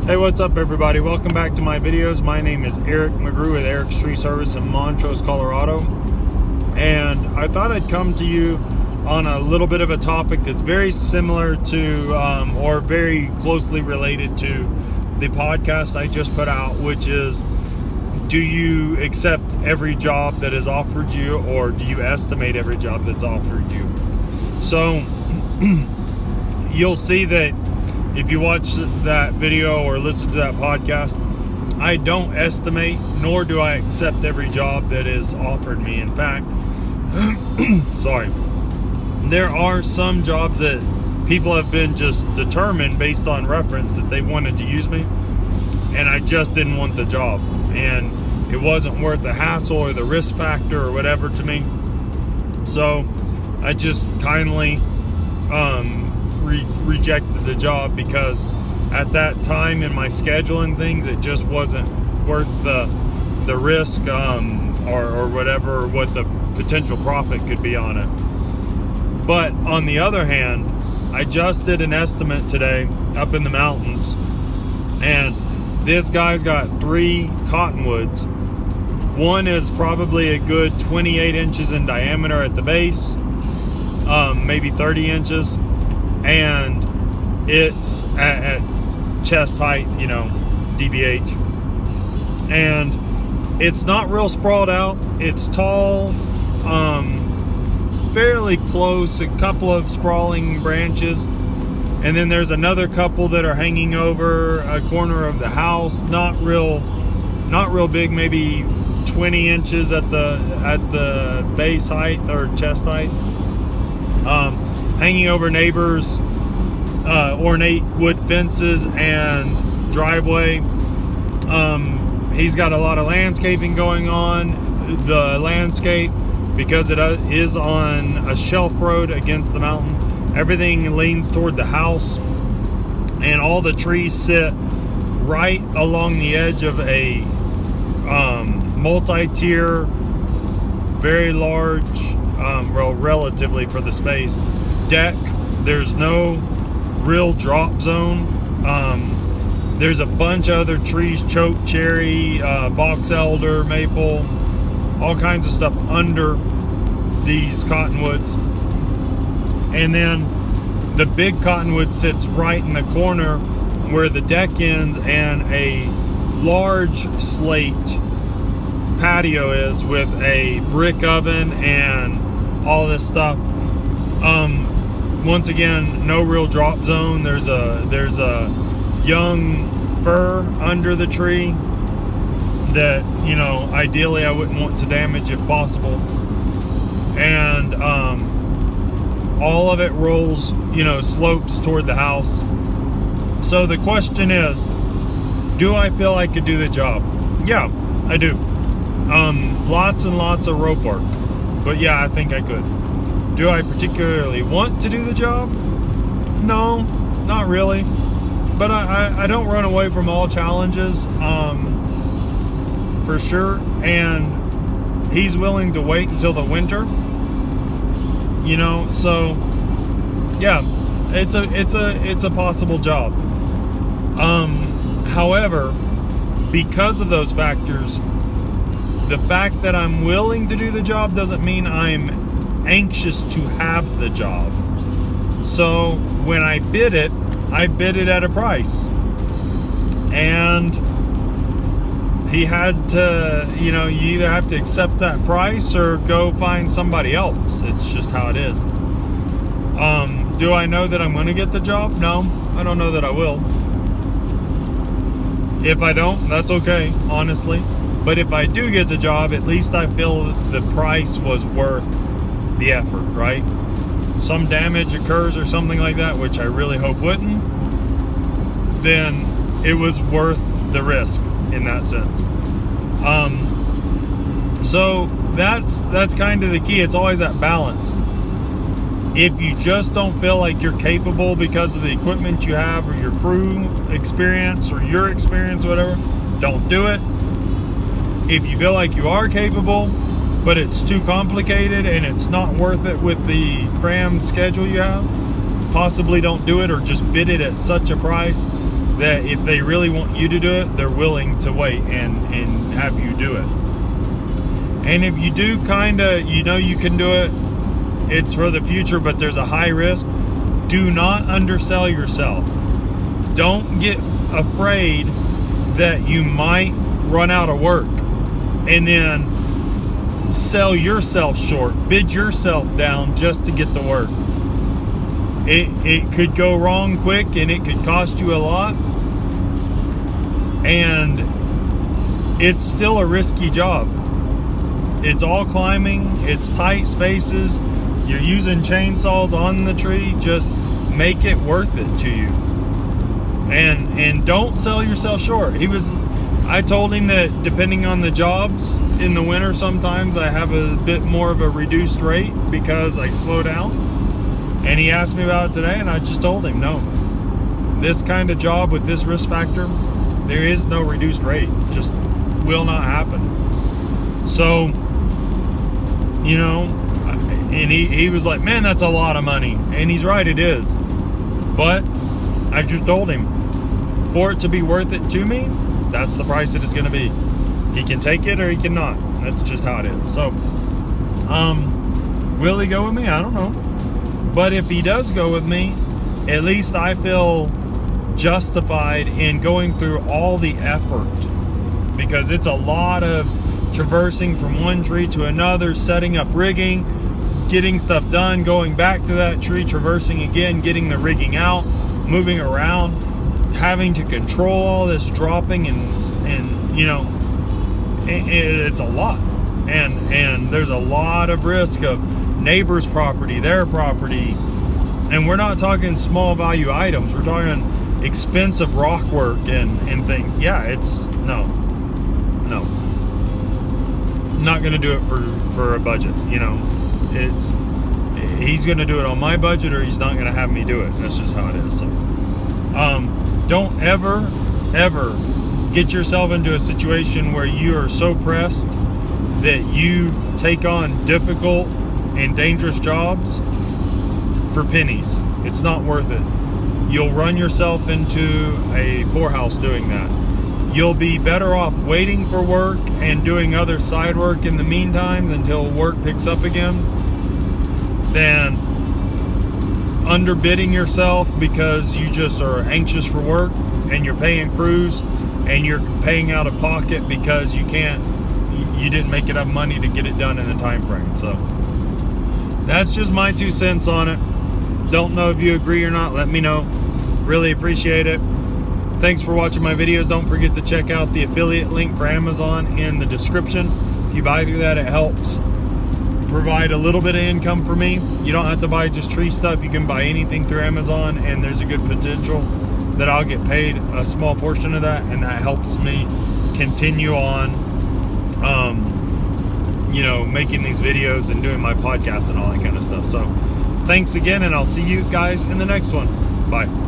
Hey, what's up everybody? Welcome back to my videos. My name is Eric McGrew with Eric's Tree Service in Montrose, Colorado. And I thought I'd come to you on a little bit of a topic that's very similar to, or very closely related to the podcast I just put out, which is, do you accept every job that is offered you, or do you estimate every job that's offered you? So you'll see that if you watch that video or listen to that podcast, I don't estimate nor do I accept every job that is offered me. In fact, sorry, there are some jobs that people have been just determined based on reference that they wanted to use me, and I just didn't want the job, and it wasn't worth the hassle or the risk factor or whatever to me. So I just kindly rejected the job, because at that time in my schedule and things, it just wasn't worth the risk or whatever, what the potential profit could be on it. But on the other hand, I just did an estimate today up in the mountains, and this guy's got 3 cottonwoods. One is probably a good 28 inches in diameter at the base, maybe 30 inches, and it's at chest height, you know, DBH, and it's not real sprawled out. It's tall, fairly close, a couple of sprawling branches, and then there's another couple that are hanging over a corner of the house, not real big, maybe 20 inches at the base height or chest height, hanging over neighbors, ornate wood fences and driveway. He's got a lot of landscaping going on. The landscape, because it is on a shelf road against the mountain, everything leans toward the house, and all the trees sit right along the edge of a multi-tier, very large, well, relatively for the space, deck. There's no real drop zone. There's a bunch of other trees, choke cherry, box elder, maple, all kinds of stuff under these cottonwoods. And then the big cottonwood sits right in the corner where the deck ends and a large slate patio is, with a brick oven and all this stuff. Once again, no real drop zone. There's a young fir under the tree that, you know, ideally I wouldn't want to damage if possible. And all of it rolls, you know, slopes toward the house. So the question is, do I feel I could do the job? Yeah, I do. Lots and lots of rope work, but yeah, I think I could. Do I particularly want to do the job? No, not really. But I don't run away from all challenges, for sure. And he's willing to wait until the winter, you know. So yeah, it's a possible job. However, because of those factors, the fact that I'm willing to do the job doesn't mean I'm anxious to have the job. So when I bid it at a price, and he had to, you know, you either have to accept that price or go find somebody else. It's just how it is. Do I know that I'm going to get the job? No, I don't know that I will. If I don't, that's okay, honestly. But if I do get the job, at least I feel the price was worth the effort, right? Some damage occurs or something like that, which I really hope wouldn't, then it was worth the risk in that sense. So that's kind of the key. It's always that balance. If you just don't feel like you're capable because of the equipment you have, or your crew experience, or your experience, whatever, don't do it. If you feel like you are capable, but it's too complicated and it's not worth it with the crammed schedule you have, possibly don't do it, or just bid it at such a price that if they really want you to do it, they're willing to wait and have you do it. And if you do kind of, you know you can do it, it's for the future, but there's a high risk, do not undersell yourself. Don't get afraid that you might run out of work and then sell yourself short, bid yourself down just to get the work. It could go wrong quick, and it could cost you a lot, and it's still a risky job. It's all climbing, it's tight spaces, you're using chainsaws on the tree. Just make it worth it to you, and don't sell yourself short. I told him that depending on the jobs in the winter, sometimes I have a bit more of a reduced rate because I slow down. And he asked me about it today, and I just told him, no, this kind of job with this risk factor, there is no reduced rate. Just will not happen. So, you know, and he was like, man, that's a lot of money. And he's right, it is. But I just told him, for it to be worth it to me, that's the price that it's going to be. He can take it or he cannot. That's just how it is. So, will he go with me? I don't know. But if he does go with me, at least I feel justified in going through all the effort, because it's a lot of traversing from one tree to another, setting up rigging, getting stuff done, going back to that tree, traversing again, getting the rigging out, moving around, having to control all this dropping, and you know, it's a lot, and there's a lot of risk of neighbor's property, their property, and we're not talking small value items. We're talking expensive rock work and things. Yeah, it's no, not gonna do it for a budget. You know, he's gonna do it on my budget, or he's not gonna have me do it. That's just how it is. So don't ever get yourself into a situation where you are so pressed that you take on difficult and dangerous jobs for pennies. It's not worth it. You'll run yourself into a poorhouse doing that. You'll be better off waiting for work and doing other side work in the meantime until work picks up again than underbidding yourself because you just are anxious for work and you're paying crews and you're paying out of pocket because you didn't make enough money to get it done in the time frame. So that's just my 2 cents on it. Don't know if you agree or not. Let me know. Really appreciate it. Thanks for watching my videos. Don't forget to check out the affiliate link for Amazon in the description. If you buy through that, it helps provide a little bit of income for me. You don't have to buy just tree stuff. You can buy anything through Amazon, and there's a good potential that I'll get paid a small portion of that, and that helps me continue on you know, making these videos and doing my podcast and all that kind of stuff. So thanks again, and I'll see you guys in the next one. Bye.